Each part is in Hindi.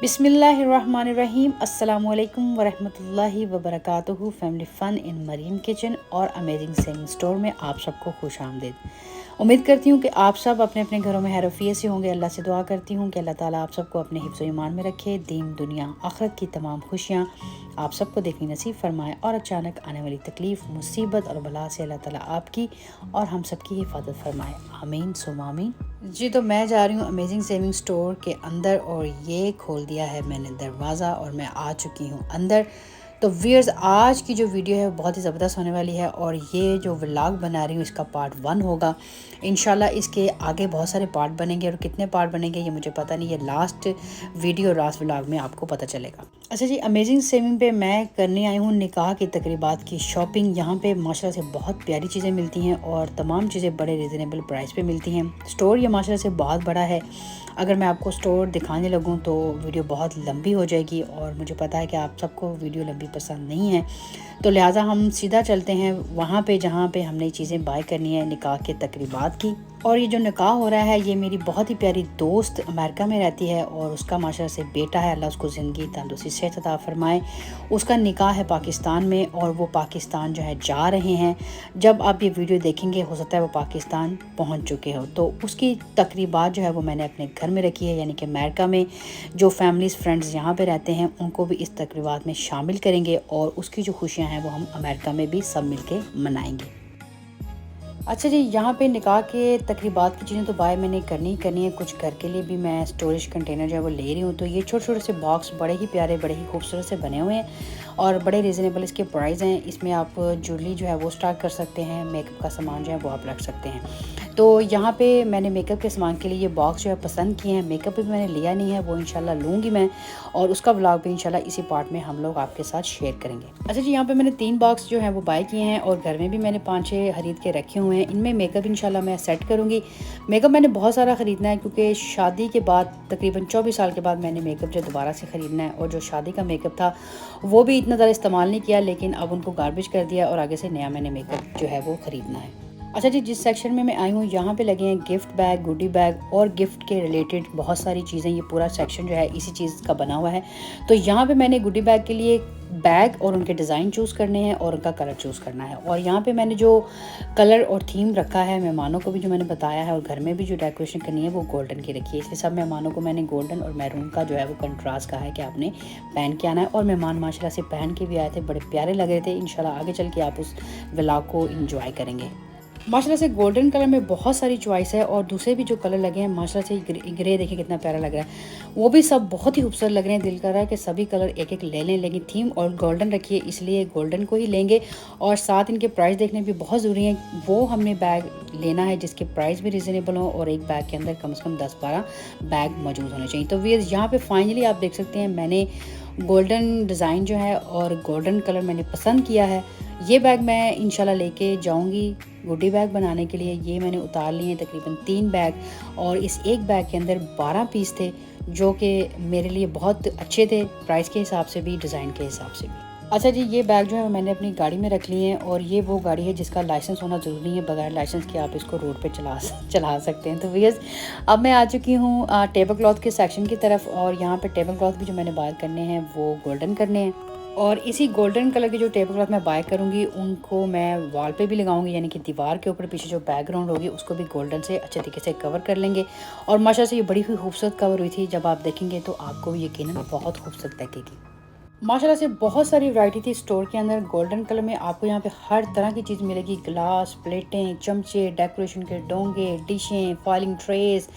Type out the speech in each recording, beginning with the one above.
बिस्मिल्लाहिर्रहमानिर्रहीम अस्सलामुअलैकुम वरहमतुल्लाहि वबरकातुहू। फैमिली फ़न इन मरीम किचन और अमेजिंग सेविंग स्टोर में आप सबको खुश आमदीद। उम्मीद करती हूँ कि आप सब अपने अपने घरों में हैरफियत से होंगे। अल्लाह से दुआ करती हूँ कि अल्लाह ताला आप सबको अपने हिफ्ज़ ईमान में रखे, दीन दुनिया आखिरत की तमाम खुशियाँ आप सबको देखनी नसीब फरमाए और अचानक आने वाली तकलीफ़ मुसीबत और बला से अल्लाह ताला आपकी और हम सब की हिफाजत फरमाए, आमीन सुम्मा आमीन। जी, तो मैं जा रही हूँ अमेजिंग सेविंग स्टोर के अंदर और ये खोल दिया है मैंने दरवाज़ा और मैं आ चुकी हूँ अंदर। तो व्यूअर्स, आज की जो वीडियो है बहुत ही ज़बरदस्त होने वाली है और ये जो व्लॉग बना रही हूँ इसका पार्ट 1 होगा। इंशाल्लाह इसके आगे बहुत सारे पार्ट बनेंगे और कितने पार्ट बनेंगे ये मुझे पता नहीं, ये लास्ट व्लॉग में आपको पता चलेगा। अच्छा जी, अमेजिंग सेविंग पे मैं करने आई हूँ निकाह की तकरीबात की शॉपिंग। यहाँ पे माशाल्लाह से बहुत प्यारी चीज़ें मिलती हैं और तमाम चीज़ें बड़े रिजनेबल प्राइस पे मिलती हैं। स्टोर ये माशाल्लाह से बहुत बड़ा है। अगर मैं आपको स्टोर दिखाने लगूँ तो वीडियो बहुत लंबी हो जाएगी और मुझे पता है कि आप सबको वीडियो लंबी पसंद नहीं है, तो लिहाजा हम सीधा चलते हैं वहाँ पे जहाँ पे हमने चीज़ें बाय करनी है निकाह के तकरीबात की। और ये जो निकाह हो रहा है ये मेरी बहुत ही प्यारी दोस्त अमेरिका में रहती है और उसका माशाल्लाह से बेटा है, अल्लाह उसको ज़िंदगी तंदुरुस्ती सेहत अता फरमाए। उसका निकाह है पाकिस्तान में और वो पाकिस्तान जो है जा रहे हैं। जब आप ये वीडियो देखेंगे हो सकता है वो पाकिस्तान पहुंच चुके हो। तो उसकी तकरीबात जो है वो मैंने अपने घर में रखी है, यानी कि अमेरिका में जो फैमिलीज़ फ्रेंड्स यहाँ पे रहते हैं उनको भी इस तकरीबात में शामिल करेंगे और उसकी जो खुशियाँ हैं वो हम अमेरिका में भी सब मिल के मनाएँगे। अच्छा जी, यहाँ पे निकाह के तकरीबात की चीज़ें तो बाय मैंने करनी ही करनी है। कुछ घर के लिए भी मैं स्टोरेज कंटेनर जो है वो ले रही हूँ। तो ये छोटे छोटे से बॉक्स बड़े ही प्यारे, बड़े ही खूबसूरत से बने हुए हैं और बड़े रीज़नेबल इसके प्राइस हैं। इसमें आप ज्वेलरी जो है वो स्टॉक कर सकते हैं, मेकअप का सामान जो है वो आप रख सकते हैं। तो यहाँ पे मैंने मेकअप के सामान के लिए ये बॉक्स जो है पसंद किए हैं। मेकअप भी मैंने लिया नहीं है, वो इंशाल्लाह लूँगी मैं और उसका व्लॉग भी इंशाल्लाह इसी पार्ट में हम लोग आपके साथ शेयर करेंगे। अच्छा जी, यहाँ पे मैंने 3 बॉक्स जो है वो बाय किए हैं और घर में भी मैंने 5-6 खरीद के रखे हुए हैं। इनमें मेकअप इंशाल्लाह मैं सेट करूँगी। मेकअप मैंने बहुत सारा ख़रीदना है क्योंकि शादी के बाद तकरीबन 24 साल के बाद मैंने मेकअप जो दोबारा से ख़रीदना है और जो शादी का मेकअप था वो भी इतना ज़्यादा इस्तेमाल नहीं किया, लेकिन अब उनको गार्बेज कर दिया और आगे से नया मैंने मेकअप जो है वो ख़रीदना है। अच्छा जी, जिस सेक्शन में मैं आई हूँ यहाँ पे लगे हैं गिफ्ट बैग, गुडी बैग और गिफ्ट के रिलेटेड बहुत सारी चीज़ें। ये पूरा सेक्शन जो है इसी चीज़ का बना हुआ है। तो यहाँ पे मैंने गुडी बैग के लिए बैग और उनके डिज़ाइन चूज़ करने हैं और उनका कलर चूज़ करना है। और यहाँ पे मैंने जो कलर और थीम रखा है, मेहमानों को भी जो मैंने बताया है और घर में भी जो डेकोरेशन करनी है वो गोल्डन की रखी है। इसलिए सब मेहमानों को मैंने गोल्डन और मैरून का जो है वो कंट्रास्ट कहा है कि आपने पहन के आना है। और मेहमान माशाल्लाह से पहन के भी आए थे, बड़े प्यारे लग रहे थे। इंशाल्लाह आगे चल के आप उस व्लॉग को इंजॉय करेंगे। माशाल्लाह से गोल्डन कलर में बहुत सारी चॉइस है और दूसरे भी जो कलर लगे हैं माशाल्लाह से ग्रे देखिए कितना प्यारा लग रहा है, वो भी सब बहुत ही खूबसूरत लग रहे हैं। दिल कर रहा है कि सभी कलर एक एक ले लें, लेकिन थीम और गोल्डन रखिए इसलिए गोल्डन को ही लेंगे। और साथ इनके प्राइस देखने भी बहुत ज़रूरी है। वो हमने बैग लेना है जिसके प्राइस भी रिजनेबल हो और एक बैग के अंदर कम से कम 10-12 बैग मौजूद होने चाहिए। तो व्यूअर्स, यहाँ पर फाइनली आप देख सकते हैं मैंने गोल्डन डिज़ाइन जो है और गोल्डन कलर मैंने पसंद किया है। ये बैग मैं इंशाल्लाह लेके जाऊंगी गुडी बैग बनाने के लिए। ये मैंने उतार लिए हैं तकरीबन 3 बैग और इस एक बैग के अंदर 12 पीस थे जो कि मेरे लिए बहुत अच्छे थे, प्राइस के हिसाब से भी, डिज़ाइन के हिसाब से भी। अच्छा जी, ये बैग जो है मैंने अपनी गाड़ी में रख लिए हैं और ये वो गाड़ी है जिसका लाइसेंस होना ज़रूरी है। बगैर लाइसेंस के आप इसको रोड पे चला सकते हैं। तो व्यूअर्स, अब मैं आ चुकी हूँ टेबल क्लॉथ के सेक्शन की तरफ और यहाँ पे टेबल क्लॉथ भी जो मैंने बाय करने हैं वो गोल्डन करने हैं और इसी गोल्डन कलर के जो टेबल क्लॉथ मैं बाय करूँगी उनको मैं वॉल पे भी लगाऊंगी, यानी कि दीवार के ऊपर पीछे जो बैकग्राउंड होगी उसको भी गोल्डन से अच्छे तरीके से कवर कर लेंगे। और माशाल्लाह से ये बड़ी ही खूबसूरत कवर हुई थी, जब आप देखेंगे तो आपको भी यकीनन बहुत खूबसूरत लगेगी। माशाल्लाह से बहुत सारी वैरायटी थी स्टोर के अंदर। गोल्डन कलर में आपको यहाँ पे हर तरह की चीज़ मिलेगी, ग्लास, प्लेटें, चमचे, डेकोरेशन के डोंगे, डिशें, फॉइलिंग ट्रेस।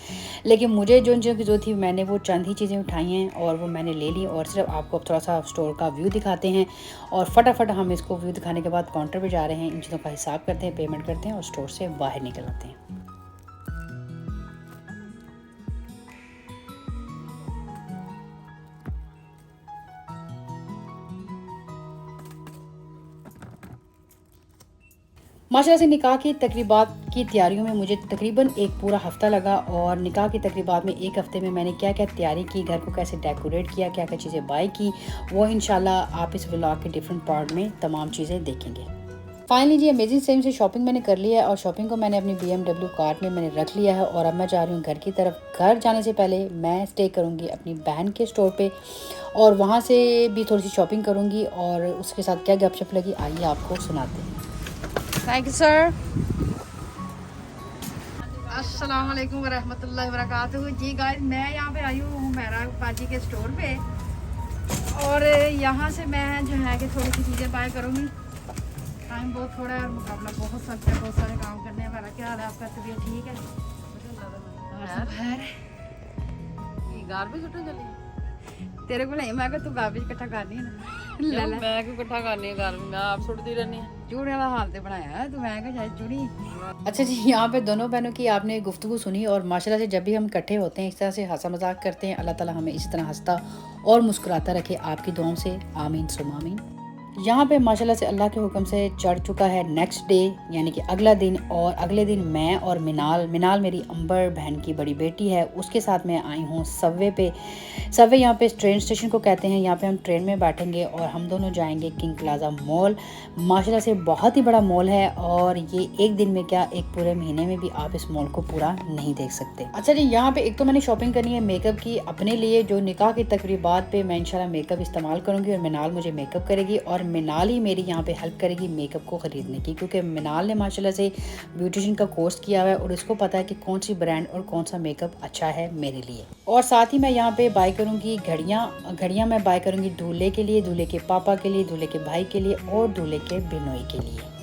लेकिन मुझे जो चीज़ों की ज़रूरत थी मैंने वो चंद ही चीज़ें उठाई हैं और वो मैंने ले ली। और सिर्फ आपको थोड़ा सा स्टोर का व्यू दिखाते हैं और फटाफट हम इसको व्यू दिखाने के बाद काउंटर पर जा रहे हैं, इन चीज़ों का हिसाब करते हैं, पेमेंट करते हैं और स्टोर से बाहर निकल आते हैं। माशाल्लाह से निकाह की तकरीबात की तैयारियों में मुझे तकरीबन एक पूरा हफ़्ता लगा और निकाह की तकरीबात में एक हफ़्ते में मैंने क्या क्या तैयारी की, घर को कैसे डेकोरेट किया, क्या क्या चीज़ें बाय की, वो इंशाल्लाह आप इस व्लॉग के डिफरेंट पार्ट में तमाम चीज़ें देखेंगे। फाइनली जी अमेजिंग सेम से शॉपिंग मैंने कर लिया है और शॉपिंग को मैंने अपनी BMW कार्ट में मैंने रख लिया है और अब मैं जा रही हूँ घर की तरफ। घर जाने से पहले मैं स्टे करूँगी अपनी बहन के स्टोर पे और वहाँ से भी थोड़ी सी शॉपिंग करूँगी और उसके साथ क्या गपशप लगी आइए आपको सुनाते हैं। Thank you sir. अस्सलाम वालेकुम वरहमतुल्लाहि वबरकातुहू। जी गाइस मैं यहाँ पे आई हूँ मेरा पाजी के स्टोर पे और यहाँ से मैं जो है कि थोड़ी सी चीज़ें बाय करूँगी। टाइम बहुत थोड़ा है और मुकाबला बहुत सख्त है, बहुत सारे काम करने हैं। मेरा क्या हाल है, आपका तबीयत ठीक है? तेरे को नहीं, मैं तू गार्बेज इकट्ठा करनी है ना। मैं क्यों इकट्ठा करनी है गार्बेज, मैं आप सुटती रहनी है। चूड़े वाला हाल ते बनाया है तू, मैं क्या चूड़ी। अच्छा जी यहाँ पे दोनों बहनों की आपने गुफ्तगू सुनी और माशाल्लाह से जब भी हम इकट्ठे होते हैं इस तरह से हंसा मजाक करते हैं। अल्लाह ताला हमें इसी तरह हंसता और मुस्कुराता रखे आपकी दुआओं से, आमीन सुम आमीन। यहाँ पे माशाल्लाह से अल्लाह के हुक्म से चढ़ चुका है नेक्स्ट डे यानी कि अगला दिन और अगले दिन मैं और मिनाल मेरी अंबर बहन की बड़ी बेटी है, उसके साथ मैं आई हूँ सबवे पे। सबवे यहाँ पे ट्रेन स्टेशन को कहते हैं। यहाँ पे हम ट्रेन में बैठेंगे और हम दोनों जाएंगे किंग प्लाजा मॉल। माशाल्लाह से बहुत ही बड़ा मॉल है और ये एक दिन में क्या एक पूरे महीने में भी आप इस मॉल को पूरा नहीं देख सकते। अच्छा जी यहाँ पे एक तो मैंने शॉपिंग करनी है मेकअप की अपने लिए, जो निकाह की तकरीबात पे मैं इंशाल्लाह मेकअप इस्तेमाल करूँगी और मिनाल मुझे मेकअप करेगी और मिनाल ही मेरी यहाँ पे हेल्प करेगी मेकअप को ख़रीदने की, क्योंकि मिनाल ने माशाल्लाह से ब्यूटिशियन का कोर्स किया हुआ है और इसको पता है कि कौन सी ब्रांड और कौन सा मेकअप अच्छा है मेरे लिए। और साथ ही मैं यहाँ पे बाय करूँगी घड़ियाँ मैं बाय करूँगी दूल्हे के लिए, दूल्हे के पापा के लिए, दूल्हे के भाई के लिए और दूल्हे के बिनोई के लिए।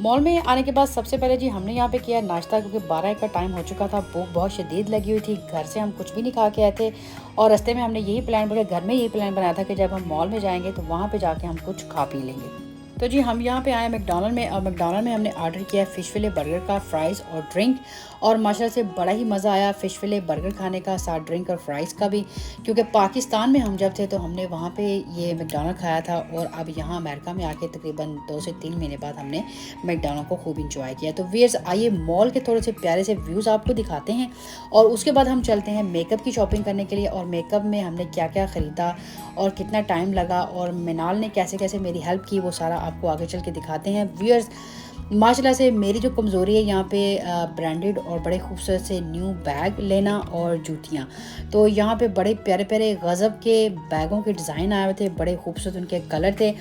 मॉल में आने के बाद सबसे पहले जी हमने यहाँ पे किया नाश्ता, क्योंकि 12 का टाइम हो चुका था, भूख बहुत शदीद लगी हुई थी। घर से हम कुछ भी नहीं खा के आए थे और रास्ते में हमने यही प्लान बनाया, घर में यही प्लान बनाया था कि जब हम मॉल में जाएंगे तो वहाँ पे जाके हम कुछ खा पी लेंगे। तो जी हम यहाँ पे आए मैकडॉनल्ड में और मैकडॉनल्ड में हमने ऑर्डर किया फ़िश फिले बर्गर का, फ्राइज़ और ड्रिंक और माशाल्लाह से बड़ा ही मज़ा आया फ़िश फिले बर्गर खाने का, साथ ड्रिंक और फ्राइज़ का भी, क्योंकि पाकिस्तान में हम जब थे तो हमने वहाँ पे ये मैकडॉनल्ड खाया था और अब यहाँ अमेरिका में आके तकरीबन 2 से 3 महीने बाद हमने मैकडॉनल्ड को खूब इंजॉय किया। तो व्यूअर्स आइए मॉल के थोड़े से प्यारे से व्यूज़ आपको दिखाते हैं और उसके बाद हम चलते हैं मेकअप की शॉपिंग करने के लिए और मेकअप में हमने क्या क्या ख़रीदा और कितना टाइम लगा और मिनाल ने कैसे कैसे मेरी हेल्प की, वो सारा आपको आगे चल के दिखाते हैं। व्यूअर्स माशाल्लाह से मेरी जो कमज़ोरी है यहाँ पे ब्रांडेड और बड़े खूबसूरत से न्यू बैग लेना और जूतियाँ। तो यहाँ पे बड़े प्यारे प्यारे गज़ब के बैगों के डिज़ाइन आए हुए थे, बड़े खूबसूरत उनके कलर थे,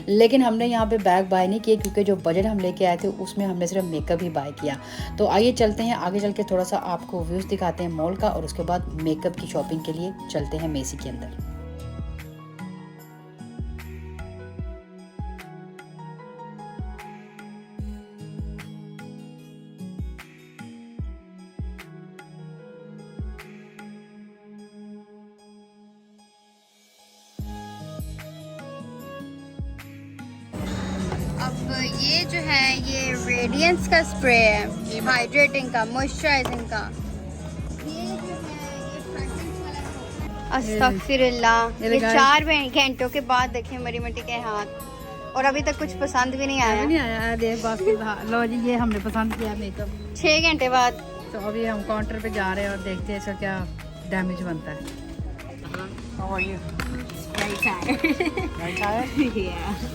लेकिन हमने यहाँ पे बैग बाय नहीं किए क्योंकि जो बजट हम लेके आए थे उसमें हमने सिर्फ मेकअप ही बाय किया। तो आइए चलते हैं आगे चल के थोड़ा सा आपको व्यूज़ दिखाते हैं मॉल का और उसके बाद मेकअप की शॉपिंग के लिए चलते हैं मेसी के अंदर। अब ये जो है ये रेडियंस का स्प्रे है, हाइड्रेटिंग का, मॉइस्चराइजिंग का। ये जो है ये फ्रेगरेंस वाला। अस्तगफिरुल्लाह, ये 4 घंटों के बाद देखें मरी मटी के हाथ और अभी तक कुछ पसंद भी नहीं आया। नहीं आया देख बात लो जी, ये हमने पसंद किया मेकअप 6 घंटे बाद। तो अभी हम काउंटर पे जा रहे हैं और देखते हैं इसका क्या डैमेज बनता है। How are you? Very tired. Very tired? Yeah.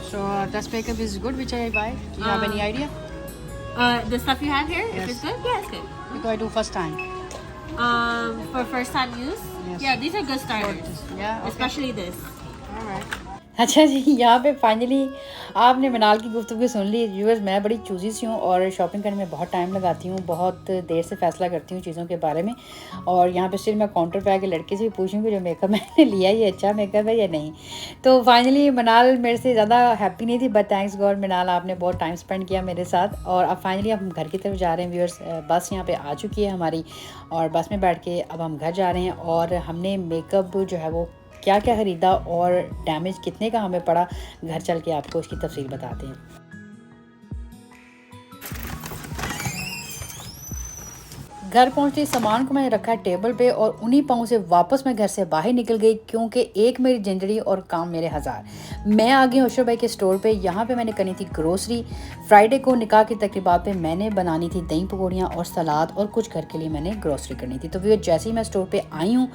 So this makeup is good. Which I buy? Do you have any idea? The stuff you have here, Yes. if it's good, yeah, it's good. Because I do first time. For first time use, Yes. yeah, these are good starters. Yeah. Okay. Especially this. All right. अच्छा जी यहाँ पे फाइनली आपने मिनाल की गुफ्तगू सुन ली। व्यूअर्स मैं बड़ी चूज़ी सी हूँ और शॉपिंग करने में बहुत टाइम लगाती हूँ, बहुत देर से फ़ैसला करती हूँ चीज़ों के बारे में और यहाँ पे स्टिल मैं काउंटर पे आके लड़के से भी पूछूँगी जो मेकअप मैंने लिया ये अच्छा मेकअप है या नहीं। तो फाइनली मिनाल मेरे से ज़्यादा हैप्पी नहीं थी, बट थैंक्स गॉड मिनाल आपने बहुत टाइम स्पेंड किया मेरे साथ। और अब फाइनली हम घर की तरफ जा रहे हैं। व्यूअर्स बस यहाँ पर आ चुकी है हमारी और बस में बैठ के अब हम घर जा रहे हैं और हमने मेकअप जो है वो क्या क्या ख़रीदा और डैमेज कितने का हमें पड़ा, घर चल के आपको इसकी तफसील बताते हैं। घर पहुंचते ही सामान को मैंने रखा है टेबल पे और उन्हीं पाँव से वापस मैं घर से बाहर निकल गई, क्योंकि एक मेरी जिंदगी और काम मेरे हज़ार। मैं आ गई अशरफ भाई के स्टोर पे। यहाँ पे मैंने करनी थी ग्रोसरी। फ्राइडे को निकाह की तकरीबात पे मैंने बनानी थी दही पकौड़ियाँ और सलाद, और कुछ घर के लिए मैंने ग्रोसरी करनी थी। तो फिर जैसे ही मैं स्टोर पर आई हूँ,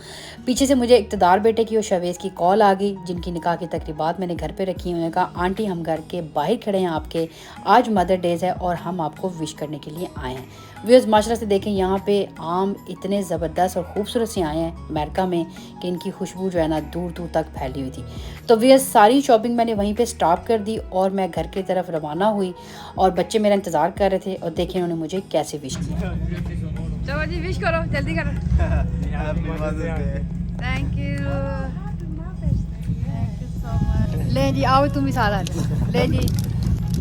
पीछे से मुझे इक़्तिदार बेटे की और शवेज़ की कॉल आ गई, जिनकी निकाह की तकरीबात मैंने घर पर रखी। उन्होंने कहा आंटी हम घर के बाहर खड़े हैं आपके, आज मदर डेज़ है और हम आपको विश करने के लिए आए हैं। व्यूअर्स माशाल्लाह से देखें यहाँ पे आम इतने ज़बरदस्त और ख़ूबसूरत से आए हैं अमेरिका में कि इनकी खुशबू जो है ना दूर दूर तक फैली हुई थी। तो व्यूअर्स सारी शॉपिंग मैंने वहीं पे स्टॉप कर दी और मैं घर की तरफ रवाना हुई और बच्चे मेरा इंतज़ार कर रहे थे और देखें उन्होंने मुझे कैसे विश किया। चलो जी विश करो, जल्दी करो। Thank you so much. ले जी आओ तुम भी साथ आ जाओ। ले जी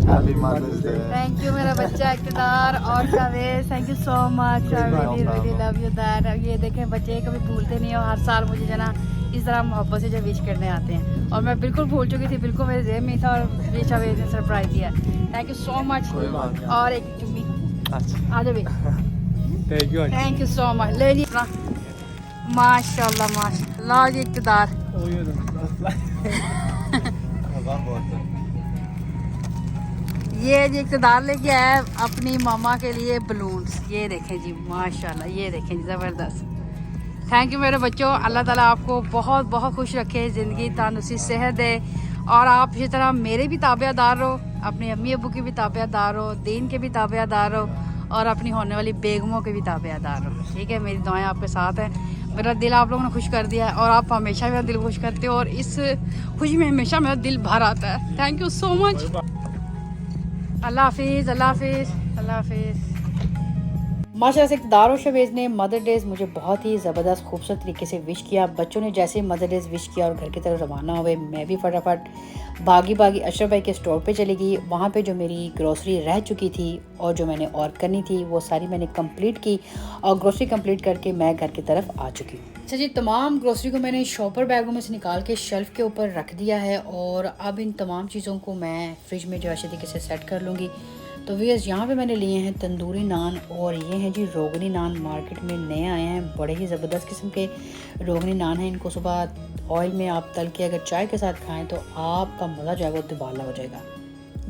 थैंक यू मेरा बच्चा इक़्तिदार और Shavez, thank you so much. I really really love you that. ये देखें बच्चे कभी भूलते नहीं हो, हर साल मुझे जो ना इस तरह मोहब्बत से जो विश करने आते हैं और मैं बिल्कुल भूल चुकी थी, बिल्कुल मेरे जेब में था और ये शवेज़ ने सरप्राइज़ दिया। Thank you so much. और एक चुम्मी आ जाओ। Thank you so much. ले जी माशाल्लाह माशाल्लाह जी इक़्तिदार। ये जी इक़्तिदार लेके आया है अपनी मामा के लिए बलून्स। ये देखें जी माशाल्लाह, ये देखें जी ज़बरदस्त। थैंक यू मेरे बच्चों, अल्लाह ताला आपको बहुत बहुत खुश रखे, ज़िंदगी तंदुरुस्ती सेहत दे और आप इसी तरह मेरे भी ताबेदार रहो, अपने अम्मी अबू की भी ताबेदार रहो, दीन के भी ताबेदार रहो और अपनी होने वाली बेगमों के भी ताबेदार रहो। ठीक है, मेरी दुआएं आपके साथ हैं। मेरा दिल आप लोगों ने खुश कर दिया है और आप हमेशा मेरा दिल खुश करते हो और इस खुशी में हमेशा मेरा दिल भर आता है। Thank you so much. Allah हाफिज़, अल्लाह हाफिज़, अल्लाह हाफिज़। माशाल्लाह से इक़्तिदार और शवेज़ ने मदर डेज़ मुझे बहुत ही ज़बरदस्त खूबसूरत तरीके से विश किया। बच्चों ने जैसे मदर डेज़ विश किया और घर की तरफ रवाना हुए, मैं भी फटाफट भागी अशरफ भाई के स्टोर पे चली गई। वहाँ पे जो मेरी ग्रोसरी रह चुकी थी और जो मैंने और करनी थी वो सारी मैंने कंप्लीट की और ग्रोसरी कंप्लीट करके मैं घर की तरफ आ चुकी हूँ। अच्छा जी, तमाम ग्रोसरी को मैंने शॉपर बैगों में से निकाल के शेल्फ़ के ऊपर रख दिया है और अब इन तमाम चीज़ों को मैं फ्रिज में जो अच्छे तरीके से सेट कर लूँगी। तो व्यूअर्स यहाँ पे मैंने लिए हैं तंदूरी नान और ये हैं जी रोगनी नान, मार्केट में नए आए हैं। बड़े ही ज़बरदस्त किस्म के रोगनी नान हैं। इनको सुबह ऑयल में आप तल के अगर चाय के साथ खाएं तो आपका मज़ा जो है वो दुबाला हो जाएगा।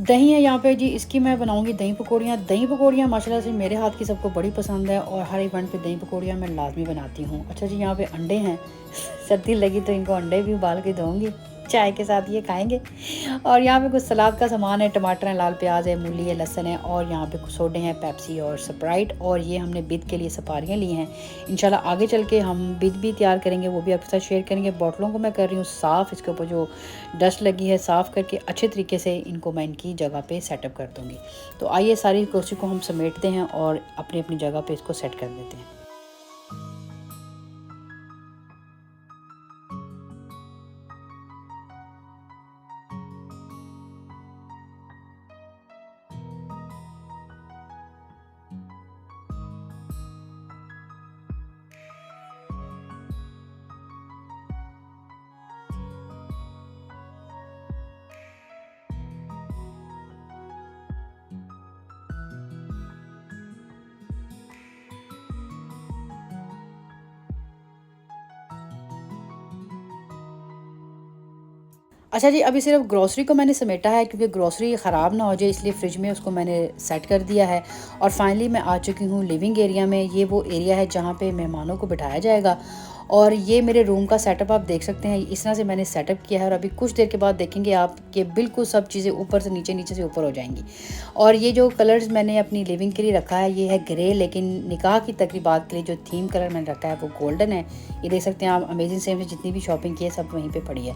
दही है यहाँ पे जी, इसकी मैं बनाऊंगी दही पकौड़ियाँ। दही पकौड़ियाँ माशाल्लाह से मेरे हाथ की सबको बड़ी पसंद है और हर इवेंट पे दही पकौड़ियाँ मैं लाजमी बनाती हूँ। अच्छा जी, यहाँ पे अंडे हैं, सर्दी लगी तो इनको अंडे भी उबाल के दूँगी, चाय के साथ ये खाएंगे। और यहाँ पे कुछ सलाद का सामान है, टमाटर है, लाल प्याज है, मूली है, लहसुन है और यहाँ पे कुछ सोडे हैं, पेप्सी और स्प्राइट। और ये हमने बिद के लिए सपारियाँ ली हैं। इंशाल्लाह आगे चल के हम बिद भी तैयार करेंगे, वो भी आपके साथ शेयर करेंगे। बोतलों को मैं कर रही हूँ साफ़, इसके ऊपर जो डस्ट लगी है साफ़ करके अच्छे तरीके से इनको मैं इनकी जगह पर सेटअप कर दूँगी। तो आइए सारी कुर्सी को हम समेटते हैं और अपनी अपनी जगह पर इसको सेट कर देते हैं। अच्छा जी, अभी सिर्फ ग्रोसरी को मैंने समेटा है क्योंकि ग्रोसरी ख़राब ना हो जाए, इसलिए फ्रिज में उसको मैंने सेट कर दिया है। और फाइनली मैं आ चुकी हूँ लिविंग एरिया में। ये वो एरिया है जहाँ पे मेहमानों को बिठाया जाएगा और ये मेरे रूम का सेटअप आप देख सकते हैं। इस तरह से मैंने सेटअप किया है और अभी कुछ देर के बाद देखेंगे आप कि बिल्कुल सब चीज़ें ऊपर से नीचे, नीचे से ऊपर हो जाएंगी। और ये जो कलर्स मैंने अपनी लिविंग के लिए रखा है ये है ग्रे, लेकिन निकाह की तकरीबात के लिए जो थीम कलर मैंने रखा है वो गोल्डन है। ये देख सकते हैं आप, अमेजिंग सेम से जितनी भी शॉपिंग की है सब वहीं पर पड़ी है।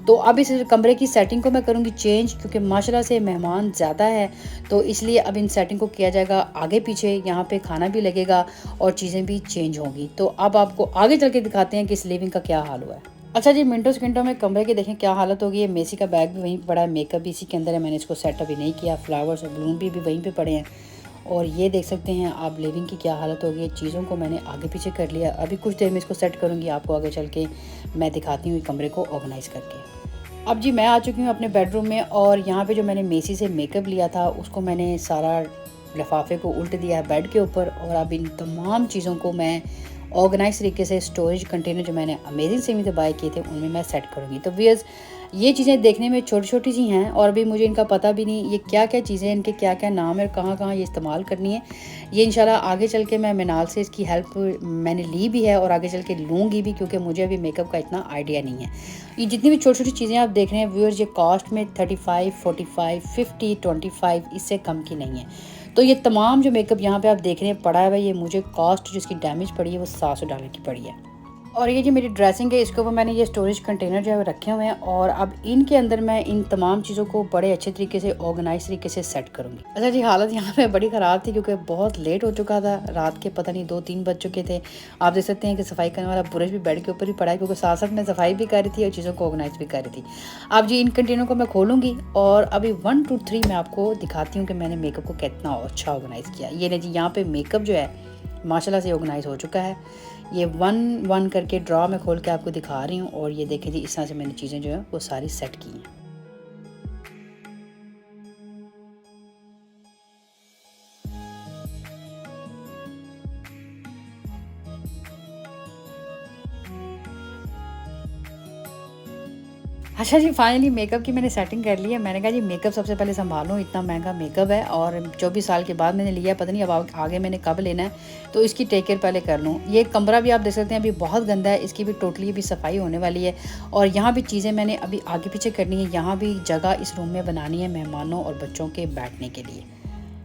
तो अब इस कमरे की सेटिंग को मैं करूँगी चेंज, क्योंकि माशाल्लाह से मेहमान ज़्यादा है तो इसलिए अब इन सेटिंग को किया जाएगा आगे पीछे। यहाँ पे खाना भी लगेगा और चीज़ें भी चेंज होंगी। तो अब आपको आगे चल के दिखाते हैं कि इस लिविंग का क्या हाल हुआ है। अच्छा जी, मिनटों सेकंडों में कमरे की देखें क्या हालत होगी। मेसी का बैग भी वहीं पर पड़ा है, मेकअप भी इसी के अंदर है, मैंने इसको सेट अभी नहीं किया। फ्लावर्स और बलून भी वहीं पर पड़े हैं। और ये देख सकते हैं आप लिविंग की क्या हालत होगी। चीज़ों को मैंने आगे पीछे कर लिया, अभी कुछ देर में इसको सेट करूँगी, आपको आगे चल के मैं दिखाती हूँ कमरे को ऑर्गेनाइज़ करके। अब जी मैं आ चुकी हूँ अपने बेडरूम में और यहाँ पे जो मैंने मेसी से मेकअप लिया था उसको मैंने सारा लिफाफे को उल्ट दिया है बेड के ऊपर और अब इन तमाम चीज़ों को मैं ऑर्गेनाइज तरीके से स्टोरेज कंटेनर जो मैंने अमेजिंग सेमी से बाय किए थे उनमें मैं सेट करूँगी। तो व्यूअर्स ये चीज़ें देखने में छोटी छोटी सी हैं और अभी मुझे इनका पता भी नहीं ये क्या क्या चीज़ें हैं, इनके क्या क्या नाम है, कहाँ कहाँ ये इस्तेमाल करनी है। ये इंशाल्लाह आगे चल के मैं मिनाल से इसकी हेल्प मैंने ली भी है और आगे चल के लूँगी भी, क्योंकि मुझे अभी मेकअप का इतना आइडिया नहीं है। ये जितनी भी छोटी छोटी चीज़ें आप देख रहे हैं व्यूअर्स, ये कॉस्ट में 35, 45, 50, 25 इससे कम की नहीं है। तो ये तमाम जो मेकअप यहाँ पे आप देख रहे हैं पड़ा है, ये मुझे कॉस्ट जिसकी डैमेज पड़ी है वो $700 की पड़ी है। और ये जो मेरी ड्रेसिंग है इसके ऊपर मैंने ये स्टोरेज कंटेनर जो है रखे हुए हैं और अब इनके अंदर मैं इन तमाम चीज़ों को बड़े अच्छे तरीके से ऑर्गेनाइज तरीके से सेट करूँगी। अच्छा जी, हालत यहाँ पे बड़ी ख़राब थी क्योंकि बहुत लेट हो चुका था, रात के पता नहीं 2-3 बज चुके थे। आप देख सकते हैं कि सफाई करने वाला ब्रश भी बेड के ऊपर ही पड़ा है, क्योंकि साथ साथ मैं सफाई भी कर रही थी और चीज़ों को ऑर्गेनाइज भी कर रही थी। अब जी इन कंटेनर को मैं खोलूँगी और अभी 1 2 3 मैं आपको दिखाती हूँ कि मैंने मेकअप को कितना अच्छा ऑर्गेनाइज़ किया। ये नहीं जी, यहाँ पर मेकअप जो है माशाल्लाह से ऑर्गेनाइज हो चुका है। ये 1 करके ड्रॉ में खोल के आपको दिखा रही हूँ और ये देखें जी इस तरह से मैंने चीज़ें जो है वो सारी सेट की हैं। अच्छा जी, फाइनली मेकअप की मैंने सेटिंग कर ली है। मैंने कहा जी मेकअप सबसे पहले संभालूँ, इतना महंगा मेकअप है और 24 साल के बाद मैंने लिया, पता नहीं अब आगे मैंने कब लेना है, तो इसकी टेक केयर पहले कर लूँ। ये कमरा भी आप देख सकते हैं अभी बहुत गंदा है, इसकी भी टोटली भी सफाई होने वाली है और यहाँ भी चीज़ें मैंने अभी आगे पीछे करनी है। यहाँ भी जगह इस रूम में बनानी है मेहमानों और बच्चों के बैठने के लिए।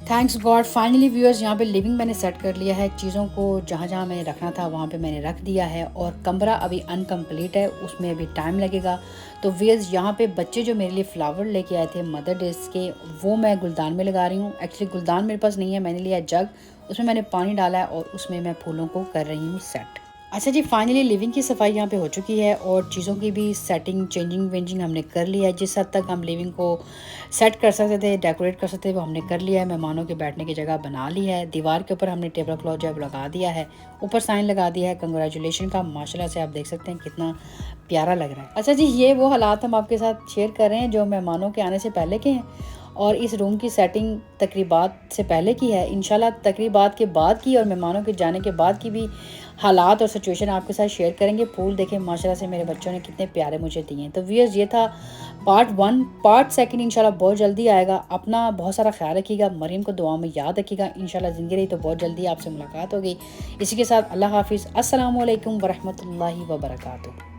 थैंक्स गॉड, फाइनली व्यूअर्स यहाँ पे लिविंग मैंने सेट कर लिया है। चीज़ों को जहाँ जहाँ मैंने रखना था वहाँ पे मैंने रख दिया है और कमरा अभी अनकम्प्लीट है, उसमें अभी टाइम लगेगा। तो व्यूअर्स यहाँ पे बच्चे जो मेरे लिए फ्लावर लेके आए थे मदर डेज के, वो मैं गुलदान में लगा रही हूँ। एक्चुअली गुलदान मेरे पास नहीं है, मैंने लिया जग, उसमें मैंने पानी डाला है और उसमें मैं फूलों को कर रही हूँ सेट। अच्छा जी, फाइनली लिविंग की सफाई यहाँ पे हो चुकी है और चीज़ों की भी सेटिंग चेंजिंग वेंजिंग हमने कर लिया है। जिस हद तक हम लिविंग को सेट कर सकते थे, डेकोरेट कर सकते थे, वो हमने कर लिया है। मेहमानों के बैठने की जगह बना ली है। दीवार के ऊपर हमने टेबल क्लॉथ जो है लगा दिया है, ऊपर साइन लगा दिया है कंग्रेचुलेशन का। माशाल्लाह से आप देख सकते हैं कितना प्यारा लग रहा है। अच्छा जी, ये वो हालात हम आपके साथ शेयर कर रहे हैं जो मेहमानों के आने से पहले के हैं और इस रूम की सेटिंग तकरीबात से पहले की है। इंशाल्लाह तकरीबात के बाद की और मेहमानों के जाने के बाद की भी हालात और सिचुएशन आपके साथ शेयर करेंगे। फूल देखें माशाल्लाह से मेरे बच्चों ने कितने प्यारे मुझे दिए हैं। तो व्यूअर्स ये था पार्ट 1। पार्ट 2 इंशाल्लाह बहुत जल्दी आएगा। अपना बहुत सारा ख्याल रखिएगा, मरीम को दुआ में याद रखिएगा। इंशाल्लाह ज़िंदगी रही तो बहुत जल्दी आपसे मुलाकात होगी। इसी के साथ अल्लाह हाफिज़, अस्सलामु अलैकुम वरहमतुल्लाहि वबरकातुहू।